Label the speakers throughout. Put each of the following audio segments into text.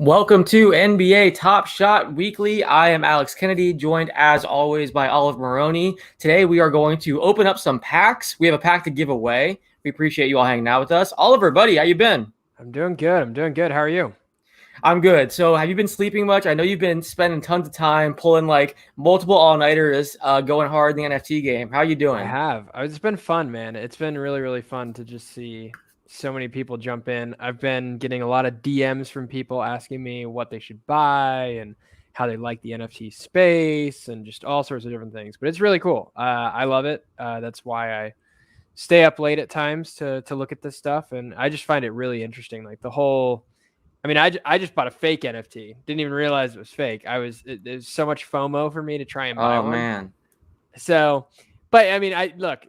Speaker 1: Welcome to NBA Top Shot Weekly. I am Alex Kennedy, joined as always by Oliver Maroney. Today we are going to open up some packs. We have a pack to give away. We appreciate you all hanging out with us. Oliver, buddy, how you been?
Speaker 2: I'm doing good. How are you?
Speaker 1: I'm good. So have you been sleeping much? I know you've been spending tons of time pulling like multiple all-nighters, going hard in the NFT game. How you
Speaker 2: I
Speaker 1: doing?
Speaker 2: have. It's been fun, man. It's been really fun to just see so many people jump in. I've been getting a lot of DMs from people asking me what they should buy and how they like the NFT space and just all sorts of different things. But it's really cool. I love it. That's why I stay up late at times to look at this stuff, and I just find it really interesting. Like the whole. I mean, I just bought a fake NFT. Didn't even realize it was fake. It was so much FOMO for me to try and buy
Speaker 1: Oh
Speaker 2: one.
Speaker 1: man.
Speaker 2: So, but I mean, look,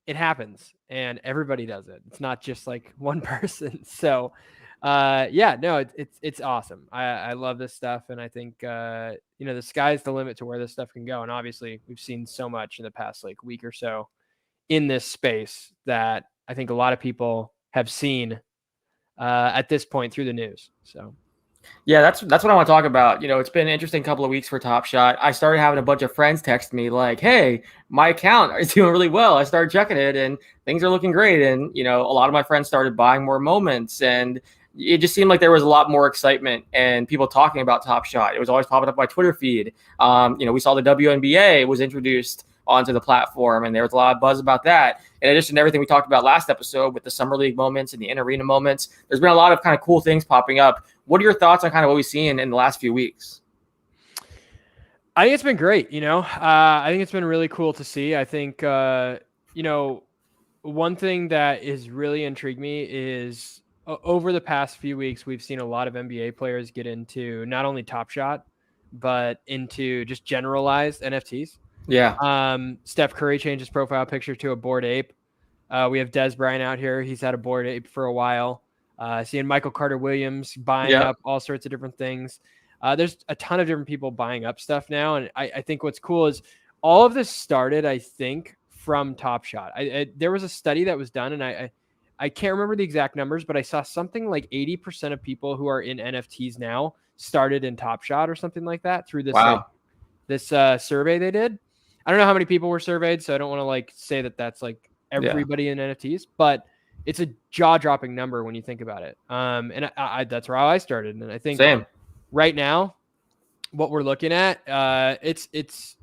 Speaker 2: it happens and everybody does it. It's not just like one person. So, yeah, no, it's awesome. I love this stuff. And I think, the sky's the limit to where this stuff can go. And obviously we've seen so much in the past like week or so in this space that I think a lot of people have seen, at this point through the news. So.
Speaker 1: Yeah, that's what I want to talk about. You know, it's been an interesting couple of weeks for Top Shot. I started having a bunch of friends text me like, "Hey, my account is doing really well." I started checking it and things are looking great. And, a lot of my friends started buying more moments and it just seemed like there was a lot more excitement and people talking about Top Shot. It was always popping up my Twitter feed. We saw the WNBA was introduced onto the platform, and there was a lot of buzz about that. In addition to everything we talked about last episode with the Summer League moments and the in-arena moments, there's been a lot of kind of cool things popping up. What are your thoughts on kind of what we've seen in the last few weeks?
Speaker 2: I think it's been great. I think it's been really cool to see. I think, one thing that is really intrigued me is over the past few weeks, we've seen a lot of NBA players get into not only Top Shot, but into just generalized NFTs.
Speaker 1: Yeah.
Speaker 2: Steph Curry changed his profile picture to a Bored Ape. We have Des Bryant out here. He's had a Bored Ape for a while. Seeing Michael Carter Williams buying up all sorts of different things. There's a ton of different people buying up stuff now. And I think what's cool is all of this started, I think, from Top Shot. There was a study that was done, and I can't remember the exact numbers, but I saw something like 80% of people who are in NFTs now started in Top Shot or something like that through this survey they did. I don't know how many people were surveyed, so I don't want to say that that's like everybody in NFTs, but it's a jaw-dropping number when you think about it. And that's how I started. And I think right now, what we're looking at, it's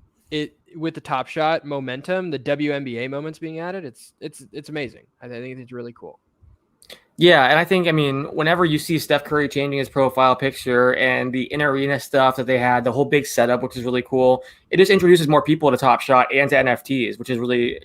Speaker 2: with the Top Shot momentum, the WNBA moments being added, it's amazing. I think it's really cool.
Speaker 1: Yeah, and I think, whenever you see Steph Curry changing his profile picture and the in-arena stuff that they had, the whole big setup, which is really cool, it just introduces more people to Top Shot and to NFTs, which is really,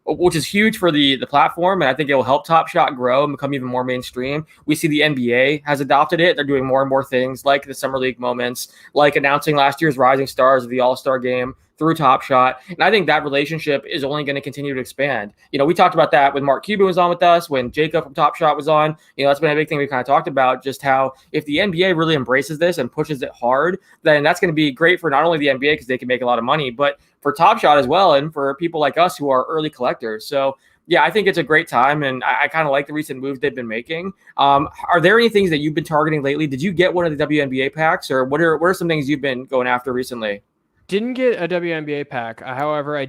Speaker 1: which is huge for the platform, and I think it will help Top Shot grow and become even more mainstream. We see the NBA has adopted it. They're doing more and more things like the Summer League moments, like announcing last year's Rising Stars of the All-Star Game through Top Shot. And I think that relationship is only going to continue to expand. We talked about that when Mark Cuban was on with us, when Jacob from Top Shot was on. That's been a big thing we kind of talked about, just how if the NBA really embraces this and pushes it hard, then that's going to be great for not only the NBA because they can make a lot of money, but for Top Shot as well, and for people like us who are early collectors. So yeah, I think it's a great time, and I kind of like the recent moves they've been making. Are there any things that you've been targeting lately? Did you get one of the WNBA packs, or what are some things you've been going after recently?
Speaker 2: Didn't get a WNBA pack. However, I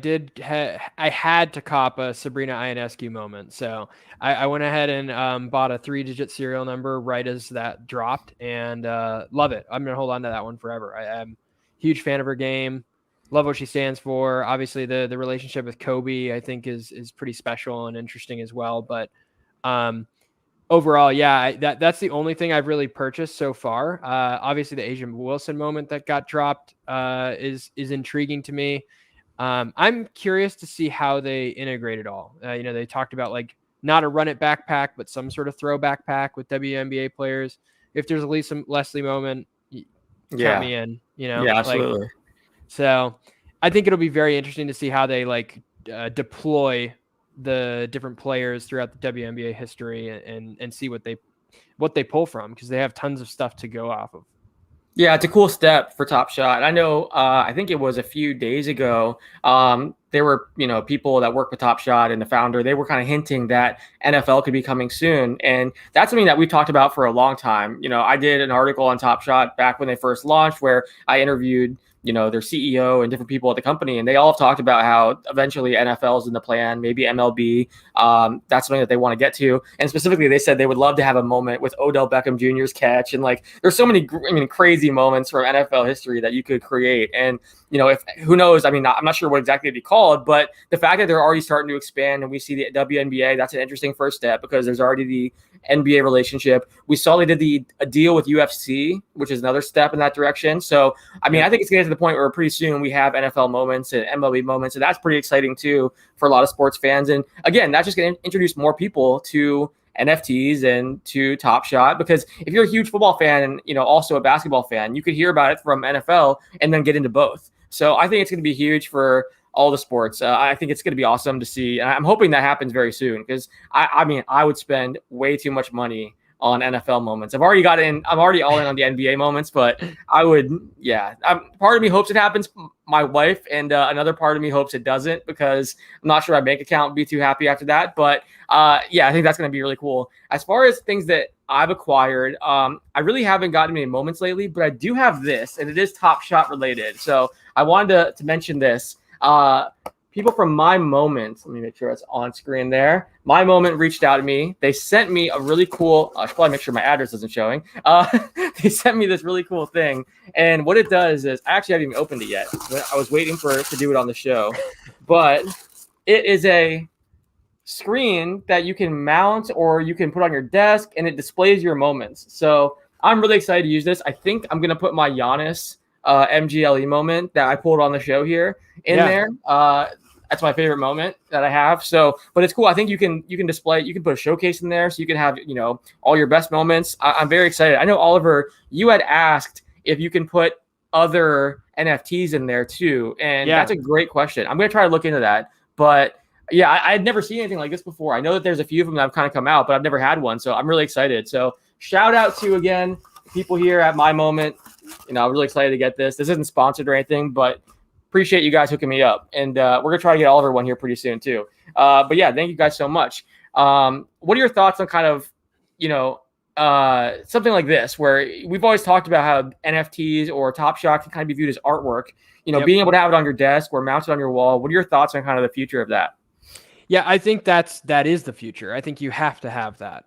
Speaker 2: had to cop a Sabrina Ionescu moment. So I went ahead and bought a 3-digit serial number right as that dropped, and love it. I'm going to hold on to that one forever. I'm a huge fan of her game. Love what she stands for. Obviously, the relationship with Kobe, I think, is pretty special and interesting as well. But overall, yeah, that's the only thing I've really purchased so far. Obviously, the Asia Wilson moment that got dropped is intriguing to me. I'm curious to see how they integrate it all. They talked about like not a run it backpack, but some sort of throw backpack with WNBA players. If there's at least some Leslie moment, count me in.
Speaker 1: Yeah, absolutely.
Speaker 2: So I think it'll be very interesting to see how they deploy the different players throughout the WNBA history and see what they pull from, because they have tons of stuff to go off of.
Speaker 1: Yeah, it's a cool step for Top Shot. I know, I think it was a few days ago, there were, people that work with Top Shot and the founder, they were kind of hinting that NFL could be coming soon. And that's something that we talked about for a long time. I did an article on Top Shot back when they first launched where I interviewed, their CEO and different people at the company. And they all have talked about how eventually NFL is in the plan, maybe MLB. That's something that they want to get to. And specifically, they said they would love to have a moment with Odell Beckham Jr.'s catch. And like, there's so many, crazy moments from NFL history that you could create. And if who knows, I'm not sure what exactly it'd be called, but the fact that they're already starting to expand and we see the WNBA, that's an interesting first step because there's already the NBA relationship. We saw they did a deal with UFC, which is another step in that direction. So, I think it's getting to the point where pretty soon we have NFL moments and MLB moments, and that's pretty exciting too for a lot of sports fans. And again, that's just going to introduce more people to NFTs and to Top Shot, because if you're a huge football fan and also a basketball fan, you could hear about it from NFL and then get into both. So I think it's going to be huge for all the sports. I think it's going to be awesome to see. And I'm hoping that happens very soon because I would spend way too much money on NFL moments. I'm already all in on the NBA moments, but I would, part of me hopes it happens. My wife and another part of me hopes it doesn't because I'm not sure my bank account would be too happy after that. But I think that's going to be really cool. As far as things that I've acquired, I really haven't gotten many moments lately, but I do have this, and it is Top Shot related. So I wanted to mention this. People from My Moment, let me make sure it's on screen there. My Moment reached out to me. They sent me a really cool, I should probably make sure my address isn't showing. They sent me this really cool thing. And what it does is, I actually haven't even opened it yet. I was waiting to do it on the show. But it is a screen that you can mount or you can put on your desk, and it displays your moments. So I'm really excited to use this. I think I'm going to put my Giannis MGLE moment that I pulled on the show here in there. That's my favorite moment that I have. So, but it's cool. I think you can display, you can put a showcase in there so you can have, all your best moments. I'm very excited. I know, Oliver, you had asked if you can put other NFTs in there too. And that's a great question. I'm going to try to look into that. But I had never seen anything like this before. I know that there's a few of them that have kind of come out, but I've never had one. So I'm really excited. So shout out to, again, people here at My Moment. I'm really excited to get this. This isn't sponsored or anything, but appreciate you guys hooking me up. And we're going to try to get Oliver one here pretty soon too. But thank you guys so much. What are your thoughts on kind of, something like this, where we've always talked about how NFTs or Top Shot can kind of be viewed as artwork, being able to have it on your desk or mounted on your wall. What are your thoughts on kind of the future of that?
Speaker 2: Yeah, I think that is the future. I think you have to have that.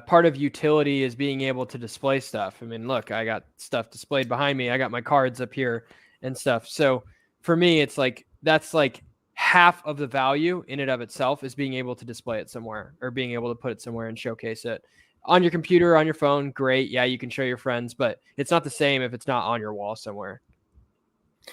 Speaker 2: Part of utility is being able to display stuff. I mean, look, I got stuff displayed behind me. I got my cards up here and stuff. So for me, it's like, that's like half of the value in and of itself is being able to display it somewhere or being able to put it somewhere and showcase it. On your computer, on your phone, great. Yeah, you can show your friends, but it's not the same if it's not on your wall somewhere.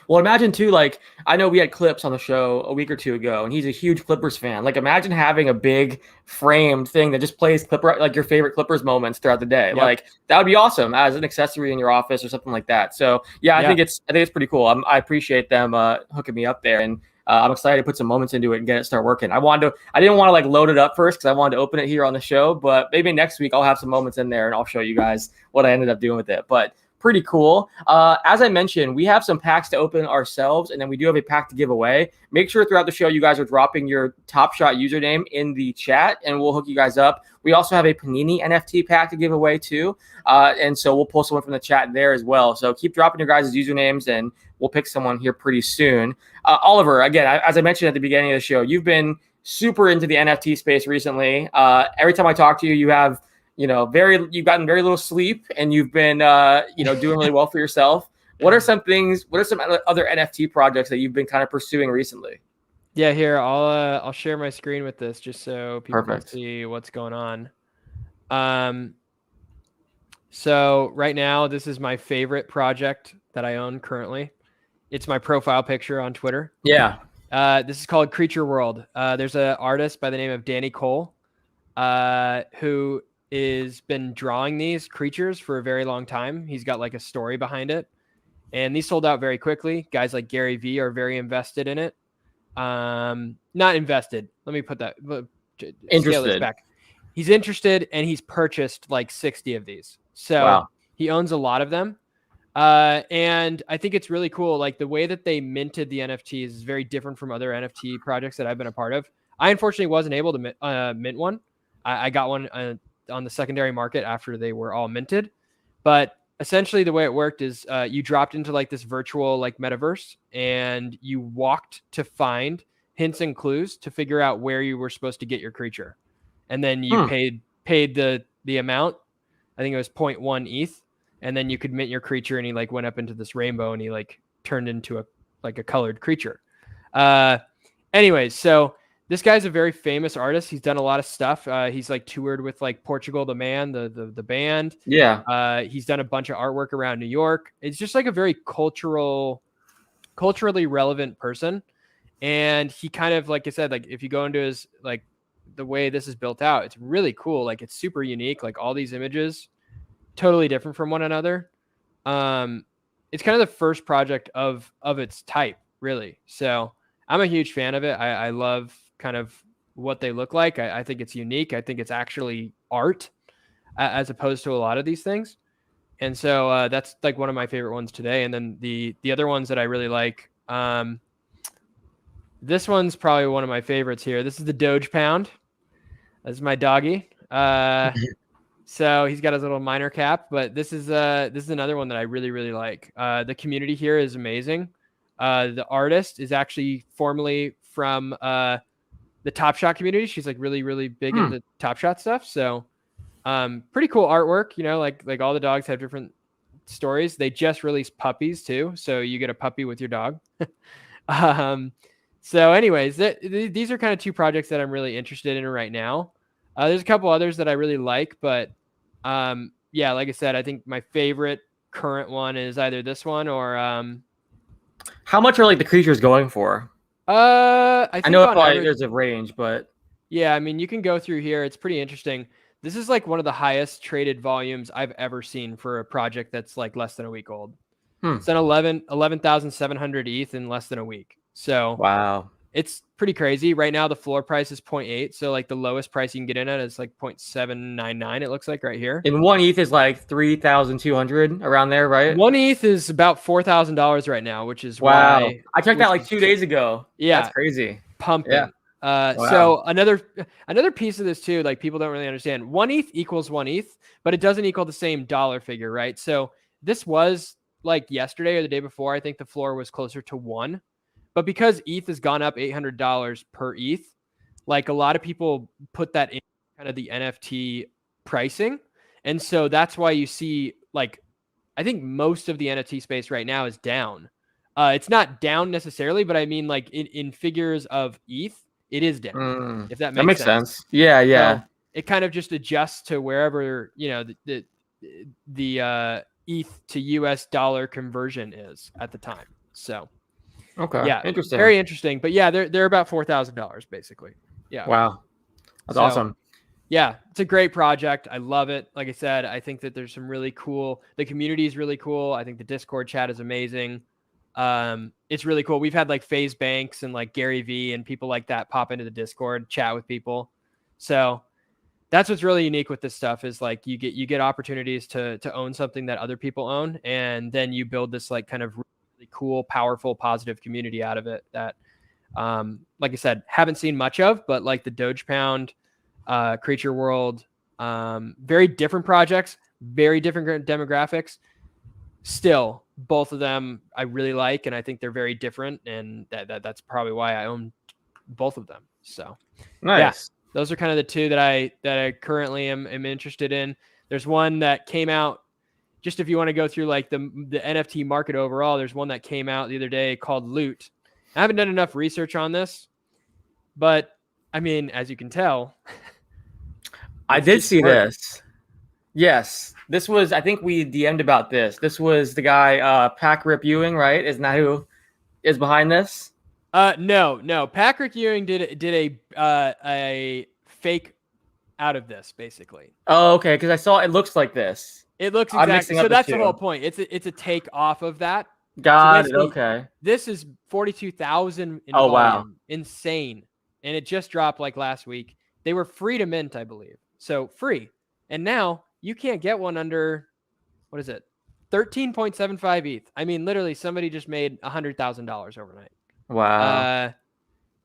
Speaker 1: Well, imagine too, like, I know we had Clips on the show a week or two ago, and he's a huge Clippers fan. Like, imagine having a big framed thing that just plays like your favorite Clippers moments throughout the day. Yep. Like, that would be awesome as an accessory in your office or something like that. So I think it's pretty cool. I appreciate them hooking me up there, and I'm excited to put some moments into it and get it start working. I didn't want to like load it up first because I wanted to open it here on the show, but maybe next week I'll have some moments in there and I'll show you guys what I ended up doing with it. But pretty cool. As I mentioned, we have some packs to open ourselves, and then we do have a pack to give away. Make sure throughout the show you guys are dropping your Top Shot username in the chat, and we'll hook you guys up. We also have a Panini NFT pack to give away too, and so we'll pull someone from the chat there as well. So keep dropping your guys' usernames, and we'll pick someone here pretty soon. Oliver, again, as I mentioned at the beginning of the show, you've been super into the NFT space recently. Every time I talk to you, you have you've gotten very little sleep, and you've been, doing really well for yourself. What are some other NFT projects that you've been kind of pursuing recently?
Speaker 2: Yeah, here, I'll share my screen with this just so people can see what's going on. So right now, this is my favorite project that I own currently. It's my profile picture on Twitter.
Speaker 1: Yeah.
Speaker 2: This is called Creature World. There's an artist by the name of Danny Cole, who is been drawing these creatures for a very long time. He's got like a story behind it, and these sold out very quickly. Guys like Gary Vee are very invested in it. Not invested. Let me put that.
Speaker 1: Interested.
Speaker 2: Back. He's interested, and he's purchased like 60 of these. So He owns a lot of them. And I think it's really cool. Like the way that they minted the NFTs is very different from other NFT projects that I've been a part of. I unfortunately wasn't able to mint one. I got one on the secondary market after they were all minted. But essentially the way it worked is you dropped into like this virtual like metaverse and you walked to find hints and clues to figure out where you were supposed to get your creature. And then you paid the amount. I think it was 0.1 ETH. And then you could mint your creature and he like went up into this rainbow and he like turned into a colored creature. Anyways, so this guy's a very famous artist. He's done a lot of stuff. He's like toured with like Portugal the Man, the band.
Speaker 1: Yeah.
Speaker 2: He's done a bunch of artwork around New York. It's just like a very culturally relevant person. And he kind of, like I said, like if you go into his, like the way this is built out, it's really cool. Like it's super unique. Like all these images, totally different from one another. It's kind of the first project of its type, really. So I'm a huge fan of it. I love kind of what they look like. I think it's unique. I think it's actually art as opposed to a lot of these things. And so that's like one of my favorite ones today. And then the other ones that I really like, this one's probably one of my favorites here. This is the Doge Pound. This is my doggy. So he's got his little minor cap, but this is another one that I really, really like. The community here is amazing. The artist is actually formerly from the Top Shot community. She's like really, really big into Top Shot stuff. So pretty cool artwork, you know, like all the dogs have different stories. They just released puppies too. So you get a puppy with your dog. So anyways, these are kind of two projects that I'm really interested in right now. There's a couple others that I really like, but yeah, like I said, I think my favorite current one is either this one or
Speaker 1: how much are like the creatures going for?
Speaker 2: I
Speaker 1: know
Speaker 2: probably
Speaker 1: there's a range, but
Speaker 2: yeah, I mean you can go through here. It's pretty interesting. This is like one of the highest traded volumes I've ever seen for a project that's like less than a week old. It's an 11,700 ETH in less than a week. So
Speaker 1: wow.
Speaker 2: It's pretty crazy. Right now, the floor price is 0.8. So like the lowest price you can get in at is like 0.799. It looks like right here.
Speaker 1: And one ETH is like 3,200 around there, right?
Speaker 2: One ETH is about $4,000 right now, which is
Speaker 1: wow.
Speaker 2: why
Speaker 1: I checked that like 2 days ago.
Speaker 2: Yeah,
Speaker 1: that's crazy.
Speaker 2: Pumping.
Speaker 1: Yeah.
Speaker 2: Wow. So another piece of this too, like people don't really understand. One ETH equals one ETH, but it doesn't equal the same dollar figure, right? So this was like yesterday or the day before. I think the floor was closer to 1. But because ETH has gone up $800 per ETH, like a lot of people put that in kind of the NFT pricing. And so that's why you see, like, I think most of the NFT space right now is down. It's not down necessarily, but I mean, like in figures of ETH, it is down. If that makes sense.
Speaker 1: Yeah, yeah.
Speaker 2: So it kind of just adjusts to wherever, you know, the ETH to US dollar conversion is at the time. So
Speaker 1: okay,
Speaker 2: yeah,
Speaker 1: interesting,
Speaker 2: very interesting. But yeah, they're about $4,000 basically. Yeah,
Speaker 1: wow, that's awesome.
Speaker 2: Yeah, it's a great project. I love it. Like I said, I think that there's some really cool. The community is really cool. I think the Discord chat is amazing. It's really cool. We've had like FaZe Banks and like Gary V and people like that pop into the Discord, chat with people. So that's what's really unique with this stuff is like you get opportunities to own something that other people own, and then you build this like kind of really cool, powerful, positive community out of it that, like I said, haven't seen much of, but like the Doge Pound, Creature World, very different projects, very different demographics. Still, both of them I really like, and I think they're very different, and that's probably why I own both of them. So
Speaker 1: nice.
Speaker 2: Yeah, those are kind of the two that I currently am interested in. There's one that came out, just if you want to go through like the NFT market overall, there's one that came out the other day called Loot. I haven't done enough research on this, but I mean, as you can tell,
Speaker 1: I did see this. Yes, this was, I think we DM'd about this. This was the guy, Pack Rip Ewing, right? Isn't that who is behind this?
Speaker 2: No. Pack Rip Ewing did a fake out of this, basically.
Speaker 1: Oh, okay, because I saw it looks like this.
Speaker 2: It looks exactly. So that's the whole point. It's a take off of that.
Speaker 1: Got it. Okay.
Speaker 2: This is 42,000 in
Speaker 1: volume.
Speaker 2: Wow. Insane. And it just dropped like last week. They were free to mint, I believe. So free. And now you can't get one under, what is it? 13.75 ETH. I mean, literally, somebody just made $100,000 overnight.
Speaker 1: Wow.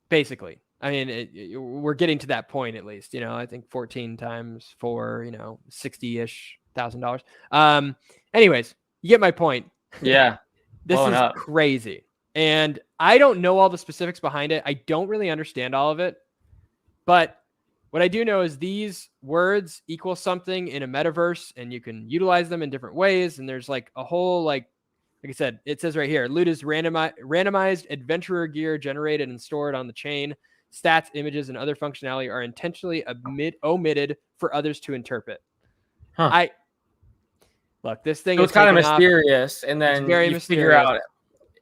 Speaker 2: Basically. I mean, we're getting to that point at least. I think 14 times 4, $60-ish thousand. Anyways, you get my point.
Speaker 1: Yeah.
Speaker 2: This
Speaker 1: Blowing
Speaker 2: is
Speaker 1: up.
Speaker 2: crazy. And I don't know all the specifics behind it. I don't really understand all of it. But what I do know is these words equal something in a metaverse, and you can utilize them in different ways. And there's like a whole, like I said, it says right here, loot is randomized adventurer gear generated and stored on the chain. Stats, images, and other functionality are intentionally omitted for others to interpret.
Speaker 1: Huh.
Speaker 2: Look, this thing
Speaker 1: So
Speaker 2: is
Speaker 1: it's kind of
Speaker 2: taking off.
Speaker 1: mysterious, and
Speaker 2: It's
Speaker 1: then
Speaker 2: very
Speaker 1: you figure
Speaker 2: mysterious.
Speaker 1: out.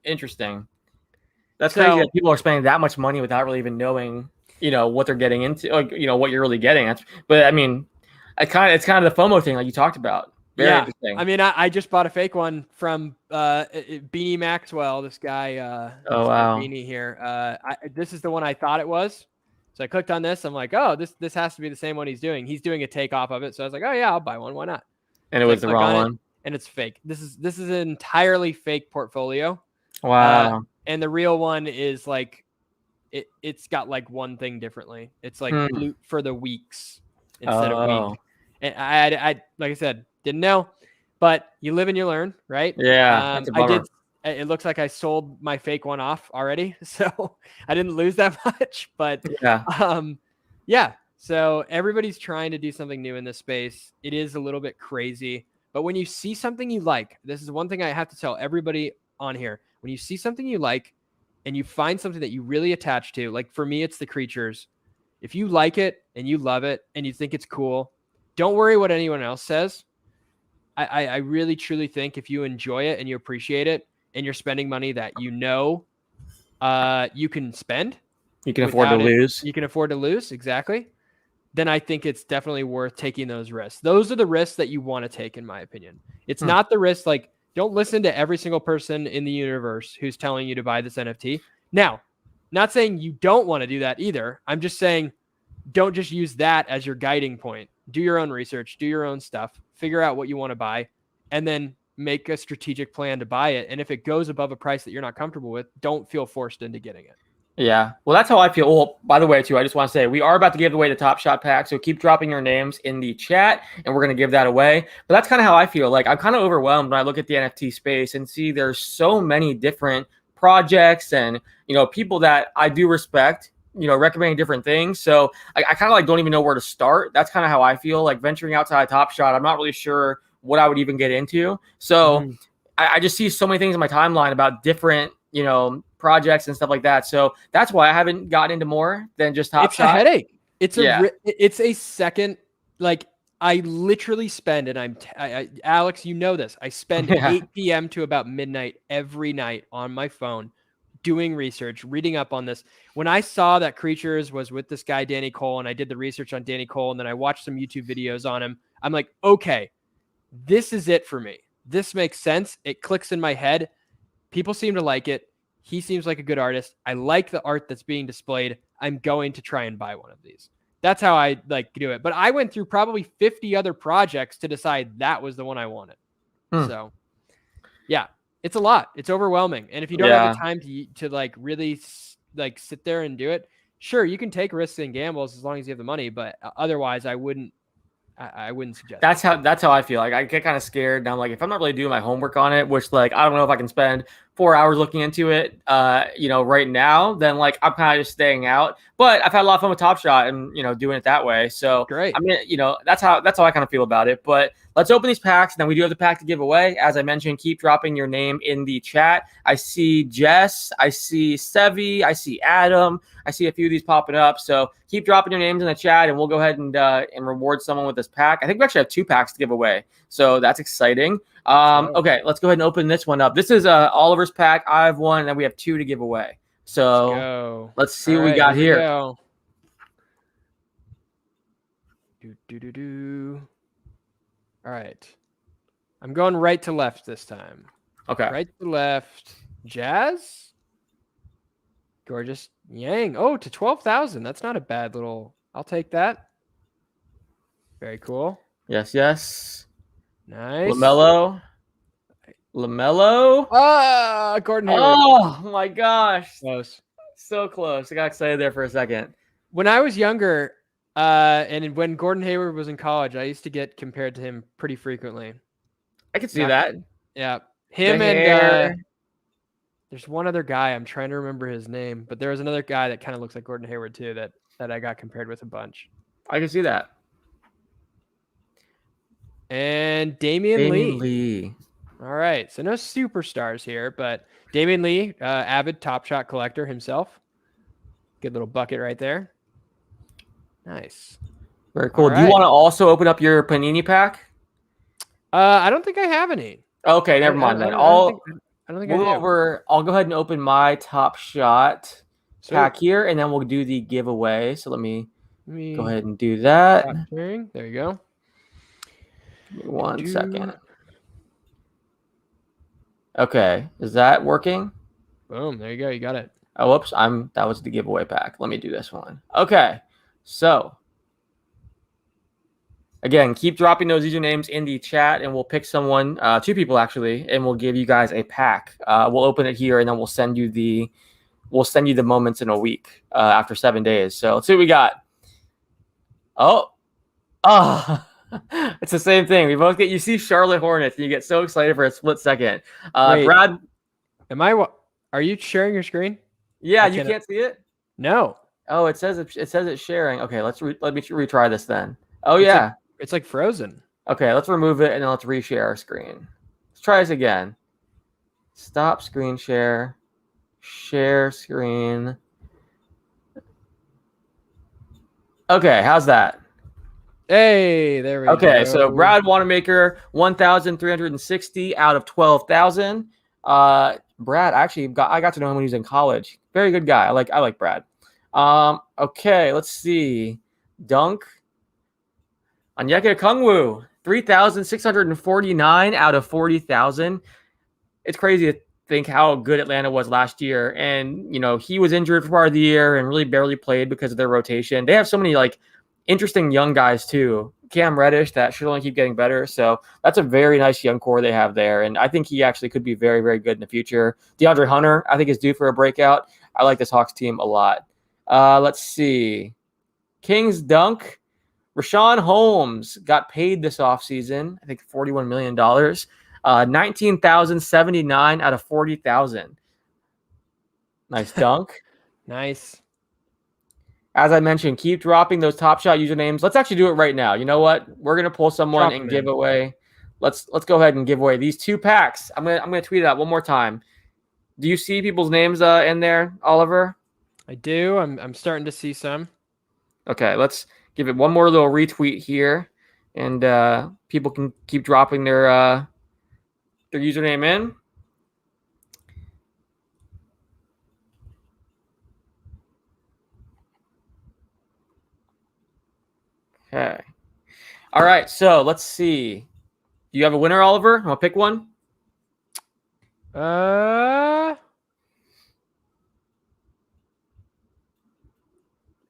Speaker 1: Interesting. That's crazy that people are spending that much money without really even knowing, what they're getting into, like, what you're really getting. But I mean, it's kind of the FOMO thing, like you talked about. Very interesting.
Speaker 2: I mean, I just bought a fake one from Beanie Maxwell. This guy.
Speaker 1: Oh wow.
Speaker 2: Beanie here. This is the one I thought it was. So I clicked on this. I'm like, oh, this has to be the same one he's doing. He's doing a takeoff of it. So I was like, oh yeah, I'll buy one. Why not?
Speaker 1: And it was the wrong one.
Speaker 2: And it's fake. This is an entirely fake portfolio.
Speaker 1: Wow.
Speaker 2: And the real one is like, it's got like one thing differently. It's like loot for the weeks instead of week. And I like I said, didn't know, but you live and you learn, right?
Speaker 1: Yeah.
Speaker 2: I did. It looks like I sold my fake one off already, so I didn't lose that much. But yeah. So everybody's trying to do something new in this space. It is a little bit crazy, but when you see something you like, this is one thing I have to tell everybody on here. When you see something you like and you find something that you really attach to, like for me, it's the creatures. If you like it and you love it and you think it's cool, don't worry what anyone else says. I really, truly think if you enjoy it and you appreciate it and you're spending money that you can spend.
Speaker 1: You can afford to lose.
Speaker 2: You can afford to lose, exactly. Then I think it's definitely worth taking those risks. Those are the risks that you want to take, in my opinion. It's not the risk, like, don't listen to every single person in the universe who's telling you to buy this NFT. Now, not saying you don't want to do that either. I'm just saying don't just use that as your guiding point. Do your own research, do your own stuff, figure out what you want to buy, and then make a strategic plan to buy it. And if it goes above a price that you're not comfortable with, don't feel forced into getting it.
Speaker 1: Yeah. Well, that's how I feel. Well, by the way, too, I just want to say we are about to give away the Top Shot pack. So keep dropping your names in the chat and we're going to give that away. But that's kind of how I feel. Like, I'm kind of overwhelmed when I look at the NFT space and see there's so many different projects and, people that I do respect, recommending different things. So I kind of like don't even know where to start. That's kind of how I feel. Like venturing outside Top Shot, I'm not really sure what I would even get into. So I just see so many things in my timeline about different, projects and stuff like that. So that's why I haven't gotten into more than just Top Shot.
Speaker 2: It's a headache. It's a second, like I literally spend, and Alex, you know this, I spend 8 p.m. to about midnight every night on my phone doing research, reading up on this. When I saw that Creatures was with this guy, Danny Cole, and I did the research on Danny Cole, and then I watched some YouTube videos on him, I'm like, okay, this is it for me. This makes sense. It clicks in my head. People seem to like it. He seems like a good artist. I like the art that's being displayed. I'm going to try and buy one of these. That's how I like do it. But I went through probably 50 other projects to decide that was the one I wanted. So yeah, it's a lot. It's overwhelming. And if you don't have the time to like really like sit there and do it, sure, you can take risks and gambles as long as you have the money. But otherwise, I wouldn't suggest.
Speaker 1: That's how I feel. Like I get kind of scared. And I'm like, if I'm not really doing my homework on it, which like I don't know if I can spend 4 hours looking into it, right now, then like I'm kind of just staying out. But I've had a lot of fun with Top Shot and doing it that way. So
Speaker 2: great.
Speaker 1: I mean, that's how I kind of feel about it. But let's open these packs. And then we do have the pack to give away. As I mentioned, keep dropping your name in the chat. I see Jess, I see Sevi, I see Adam, I see a few of these popping up. So keep dropping your names in the chat, and we'll go ahead and reward someone with this pack. I think we actually have 2 packs to give away, so that's exciting. Okay, let's go ahead and open this one up. This is Oliver's pack. I have 1, and then we have 2 to give away. So let's see what we got here.
Speaker 2: All right. I'm going right to left this time.
Speaker 1: Okay.
Speaker 2: Right to left. Jazz. Gorgeous. Yang. Oh, to 12,000. That's not a bad little. I'll take that. Very cool.
Speaker 1: Yes.
Speaker 2: Nice.
Speaker 1: LaMelo. LaMelo.
Speaker 2: Gordon Hayward.
Speaker 1: Oh my gosh.
Speaker 2: Close.
Speaker 1: So close. I got excited there for a second.
Speaker 2: When I was younger, and when Gordon Hayward was in college, I used to get compared to him pretty frequently.
Speaker 1: I can see that.
Speaker 2: Yeah. Him
Speaker 1: the
Speaker 2: and
Speaker 1: hair.
Speaker 2: there's one other guy, I'm trying to remember his name, but there was another guy that kind of looks like Gordon Hayward too that I got compared with a bunch.
Speaker 1: I can see that.
Speaker 2: And Damian Lee. All right. So no superstars here, but Damian Lee, avid Top Shot collector himself. Good little bucket right there. Nice.
Speaker 1: Very cool. Do you want to also open up your Panini pack?
Speaker 2: I don't think I have any.
Speaker 1: Okay, never mind then.
Speaker 2: I don't think
Speaker 1: we'll
Speaker 2: I
Speaker 1: do. I'll go ahead and open my Top Shot pack here, and then we'll do the giveaway. So let me go ahead and do that.
Speaker 2: There you go.
Speaker 1: Give me 1 second. Okay, is that working?
Speaker 2: Boom, there you go. You got it.
Speaker 1: Oh, whoops. That was the giveaway pack. Let me do this one. Okay, so again, keep dropping those usernames in the chat, and we'll pick someone, 2 people actually, and we'll give you guys a pack. We'll open it here, and then we'll send you the moments in a week after 7 days. So let's see what we got. Oh, it's the same thing. We both you see Charlotte Hornets, and you get so excited for a split second.
Speaker 2: Wait,
Speaker 1: Brad,
Speaker 2: are you sharing your screen?
Speaker 1: Yeah, you can't see it.
Speaker 2: No.
Speaker 1: Oh, it says it's sharing. Okay, let me retry this then. Oh yeah.
Speaker 2: It's like frozen.
Speaker 1: Okay, let's remove it and then let's reshare our screen. Let's try this again. Stop screen share. Share screen. Okay, how's that?
Speaker 2: Hey, there we go.
Speaker 1: Okay, so Brad Wanamaker, 1,360 out of 12,000. Brad, I got to know him when he was in college. Very good guy. I like Brad. Okay, let's see. Dunk. Onyeka Okongwu, 3,649 out of 40,000. It's crazy to think how good Atlanta was last year. And, he was injured for part of the year and really barely played because of their rotation. They have so many, interesting young guys, too. Cam Reddish, that should only keep getting better. So that's a very nice young core they have there. And I think he actually could be very, very good in the future. DeAndre Hunter, I think, is due for a breakout. I like this Hawks team a lot. Let's see. Kings dunk. Rashawn Holmes got paid this offseason, I think $41 million. 19,079 out of 40,000. Nice dunk.
Speaker 2: Nice.
Speaker 1: As I mentioned, keep dropping those Top Shot usernames. Let's actually do it right now. You know what? We're gonna pull someone and give away. Let's go ahead and give away these 2 packs. I'm gonna tweet it out one more time. Do you see people's names in there, Oliver?
Speaker 2: I do. I'm starting to see some.
Speaker 1: Okay, let's give it one more little retweet here, and people can keep dropping their username in. Okay. All right, so let's see. Do you have a winner, Oliver? Want to pick one?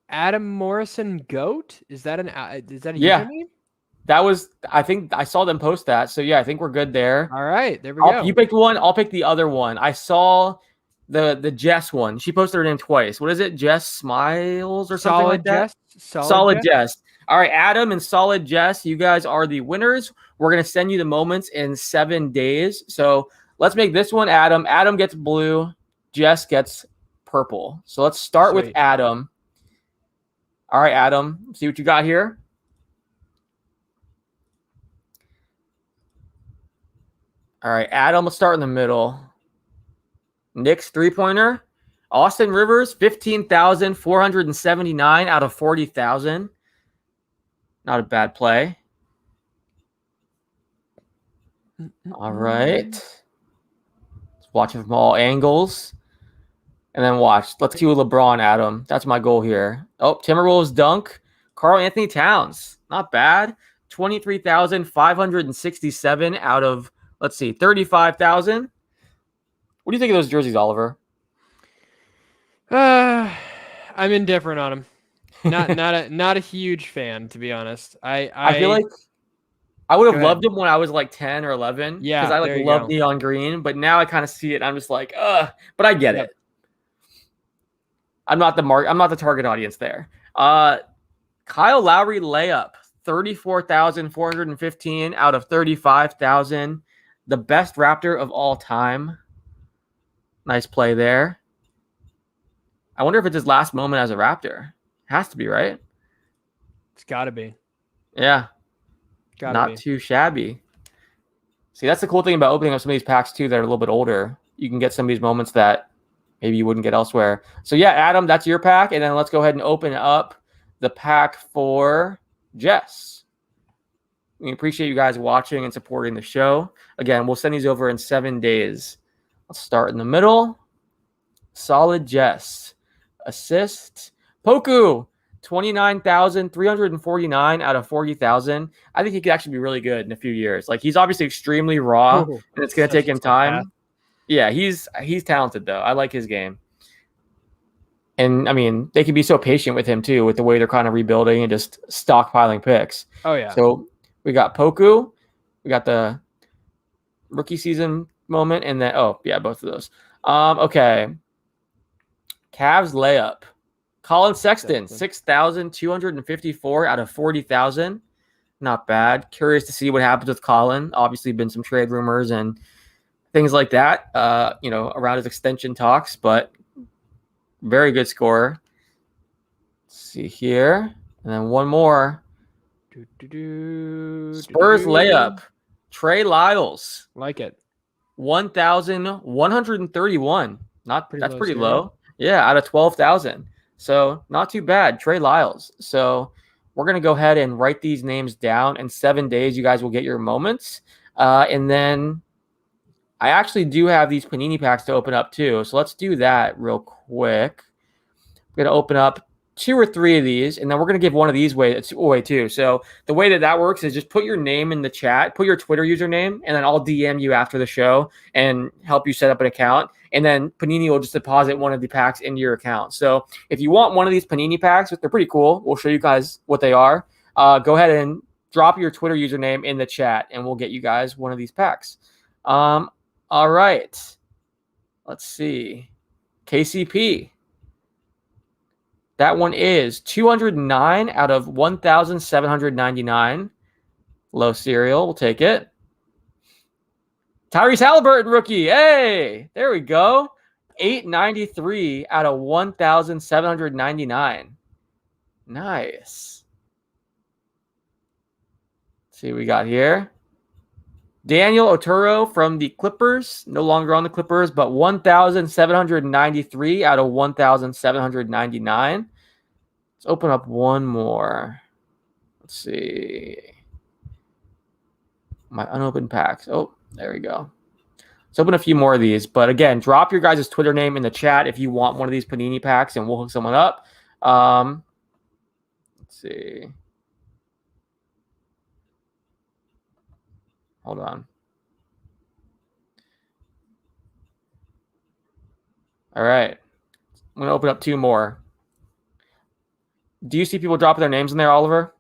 Speaker 2: Adam Morrison Goat? Is that a
Speaker 1: username? That was, I think I saw them post that. So yeah, I think we're good there.
Speaker 2: All right, there we go.
Speaker 1: You picked one, I'll pick the other one. I saw the Jess one. She posted her name twice. What is it? Jess Smiles or something like that? Solid Jess. All right, Adam and Solid Jess, you guys are the winners. We're going to send you the moments in 7 days. So let's make this one Adam. Adam gets blue. Jess gets purple. So let's start with Adam. All right, Adam, see what you got here. All right, Adam, let's start in the middle. Knicks 3-pointer. Austin Rivers, 15,479 out of 40,000. Not a bad play. All right. Let's watch it from all angles. And then watch. Let's see with LeBron, Adam. That's my goal here. Oh, Timberwolves dunk. Karl Anthony Towns. Not bad. 23,567 out of, let's see, 35,000. What do you think of those jerseys, Oliver?
Speaker 2: I'm indifferent on them. Not a huge fan, to be honest.
Speaker 1: I feel like I would
Speaker 2: Go
Speaker 1: have
Speaker 2: ahead.
Speaker 1: loved him when I was like 10 or 11 because
Speaker 2: Yeah,
Speaker 1: I like
Speaker 2: there you
Speaker 1: love
Speaker 2: go.
Speaker 1: neon green, but now I kind of see it and I'm just like, but I get
Speaker 2: Yep.
Speaker 1: it. I'm not the target audience there. Kyle Lowry layup, 34,415 out of 35,000. The best Raptor of all time. Nice play there. I wonder if it's his last moment as a Raptor. Has to be, right?
Speaker 2: It's got to be.
Speaker 1: Yeah.
Speaker 2: Gotta
Speaker 1: Not
Speaker 2: be.
Speaker 1: too shabby. See, that's the cool thing about opening up some of these packs too that are a little bit older. You can get some of these moments that maybe you wouldn't get elsewhere. So yeah, Adam, that's your pack, and then let's go ahead and open up the pack for Jess. We appreciate you guys watching and supporting the show. Again, we'll send these over in 7 days. Let's start in the middle. Solid Jess. Assist. Poku. 29,349 out of 40,000. I think he could actually be really good in a few years. Like, he's obviously extremely raw,
Speaker 2: Ooh,
Speaker 1: and it's going to take him time. Yeah, he's talented though. I like his game. And I mean, they can be so patient with him too, with the way they're kind of rebuilding and just stockpiling picks.
Speaker 2: Oh yeah.
Speaker 1: So we got Poku, we got the rookie season moment, and then both of those. Okay. Cavs layup. Colin Sexton, 6,254 out of 40,000. Not bad. Curious to see what happens with Colin. Obviously, been some trade rumors and things like that, around his extension talks, but very good scorer. Let's see here. And then one more. Spurs layup. Trey Lyles.
Speaker 2: Like it.
Speaker 1: 1,131. That's pretty low. Yeah, out of 12,000. So not too bad. Trey Lyles. So we're going to go ahead and write these names down. In 7 days, you guys will get your moments. And then I actually do have these Panini packs to open up too. So let's do that real quick. I'm going to open up 2 or 3 of these, and then we're going to give one of these away too. So the way that works is just put your name in the chat, put your Twitter username, and then I'll DM you after the show and help you set up an account. And then Panini will just deposit one of the packs into your account. So if you want one of these Panini packs, they're pretty cool. We'll show you guys what they are. Go ahead and drop your Twitter username in the chat, and we'll get you guys one of these packs. All right. Let's see. KCP. That one is 209 out of 1,799. Low serial. We'll take it. Tyrese Halliburton rookie. Hey, there we go. 893 out of 1,799. Nice. Let's see what we got here. Daniel Otero from the Clippers. No longer on the Clippers, but 1,793 out of 1,799. Let's open up one more. Let's see. My unopened packs. Oh, there we go. Let's open a few more of these. But again, drop your guys' Twitter name in the chat if you want one of these Panini packs, and we'll hook someone up. Let's see. Hold on. All right. I'm going to open up 2 more. Do you see people dropping their names in there, Oliver?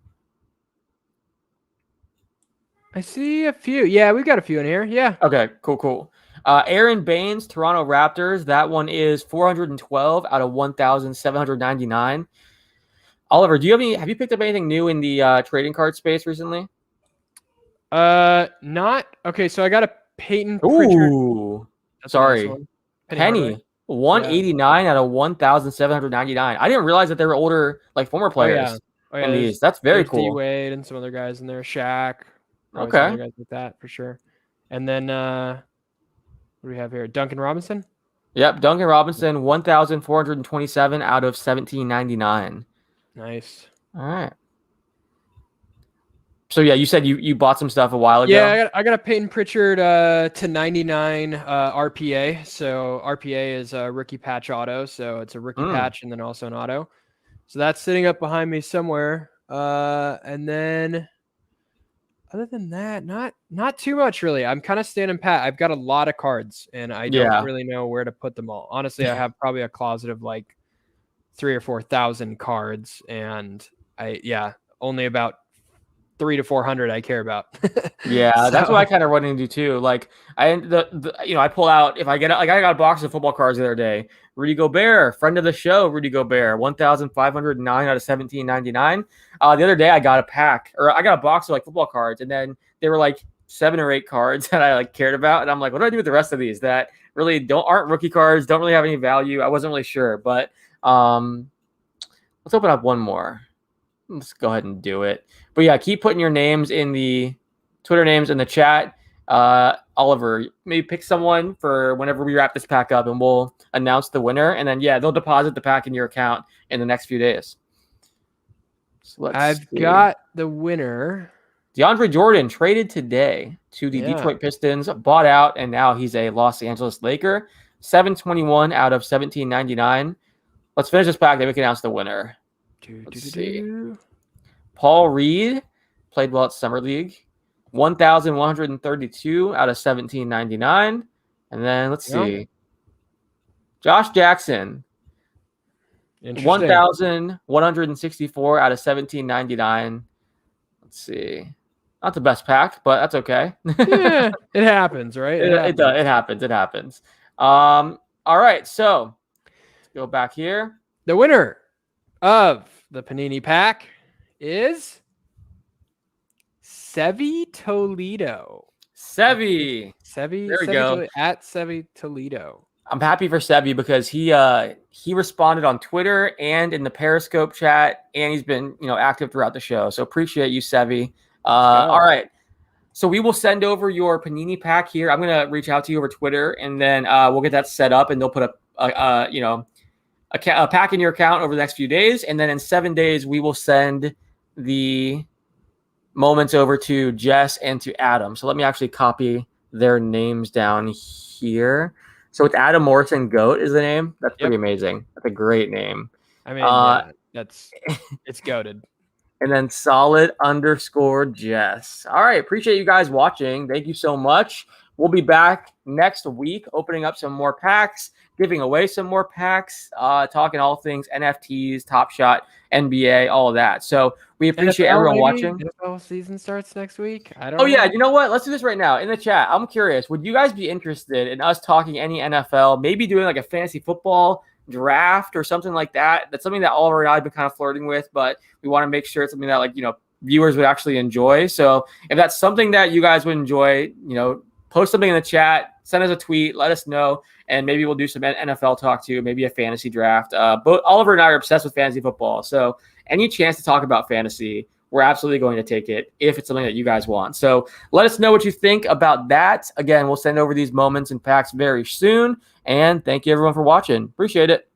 Speaker 2: I see a few. Yeah, we've got a few in here. Yeah.
Speaker 1: Okay, cool. Aaron Baines, Toronto Raptors. That one is 412 out of 1,799. Oliver, have you picked up anything new in the trading card space recently?
Speaker 2: Not okay. So I got a Peyton Pritchard.
Speaker 1: Ooh, sorry,
Speaker 2: Nice
Speaker 1: Penny. 189 out of 1,799. I didn't realize that they were older, like former players.
Speaker 2: Oh yeah.
Speaker 1: In these. That's very cool.
Speaker 2: D-Wade and some other guys in there. Shaq.
Speaker 1: Okay.
Speaker 2: Some other guys like that for sure. And then what do we have here? Duncan Robinson.
Speaker 1: Yep, Duncan Robinson, 1,427 out of 1,799.
Speaker 2: Nice.
Speaker 1: All right. So yeah, you said you bought some stuff a while ago.
Speaker 2: Yeah, I got a Peyton Pritchard to 99 RPA. So RPA is a rookie patch auto. So it's a rookie patch and then also an auto. So that's sitting up behind me somewhere. And then other than that, not too much really. I'm kind of standing pat. I've got a lot of cards and I don't really know where to put them all. Honestly, I have probably a closet of like 3,000 or 4,000 cards, and only about 300 to 400 I care about.
Speaker 1: Yeah, that's what I kind of run into too. Like I pull out if I get like I got a box of football cards the other day. Rudy Gobert, friend of the show, Rudy Gobert, 1,509 out of 1799. The other day I got a box of like football cards, and then they were like 7 or 8 cards that I like cared about, and I'm like, what do I do with the rest of these that really aren't rookie cards, don't really have any value? I wasn't really sure, but let's open up one more. Let's go ahead and do it. But yeah, keep putting your names in the Twitter names in the chat. Oliver, maybe pick someone for whenever we wrap this pack up, and we'll announce the winner. And then, yeah, they'll deposit the pack in your account in the next few days. So
Speaker 2: I've got the winner.
Speaker 1: DeAndre Jordan traded today to the Detroit Pistons, bought out, and now he's a Los Angeles Laker. 721 out of 1799. Let's finish this pack, then we can announce the winner. Let's see. Paul Reed played well at Summer League. 1,132 out of 1799. And then let's see. Josh Jackson. 1,164 out of 1799. Let's see. Not the best pack, but that's okay.
Speaker 2: Yeah, it happens, right?
Speaker 1: It happens. All right, so let's go back here.
Speaker 2: The winner of the Panini pack is Sevi Toledo.
Speaker 1: Sevi.
Speaker 2: There we go. At Sevi Toledo.
Speaker 1: I'm happy for Sevi because he responded on Twitter and in the Periscope chat, and he's been active throughout the show. So appreciate you, Sevi. All right. So we will send over your Panini pack here. I'm gonna reach out to you over Twitter, and then we'll get that set up, and they'll put a pack in your account over the next few days, and then in 7 days we will send the moments over to Jess and to Adam. So let me actually copy their names down here. So it's Adam Morrison Goat is the name. That's pretty amazing. That's a great name.
Speaker 2: I mean, it's goated.
Speaker 1: And then solid_Jess. All right. Appreciate you guys watching. Thank you so much. We'll be back next week, opening up some more packs, giving away some more packs, talking all things NFTs, Top Shot, NBA, all of that. So we appreciate everyone watching.
Speaker 2: NFL season starts next week. I don't know.
Speaker 1: Yeah, you know what? Let's do this right now in the chat. I'm curious. Would you guys be interested in us talking any NFL? Maybe doing like a fantasy football draft or something like that. That's something that Oliver and I have been kind of flirting with, but we want to make sure it's something that viewers would actually enjoy. So if that's something that you guys would enjoy, post something in the chat, send us a tweet, let us know, and maybe we'll do some NFL talk too, maybe a fantasy draft. But Oliver and I are obsessed with fantasy football, so any chance to talk about fantasy, we're absolutely going to take it if it's something that you guys want. So let us know what you think about that. Again, we'll send over these moments and packs very soon, and thank you everyone for watching. Appreciate it.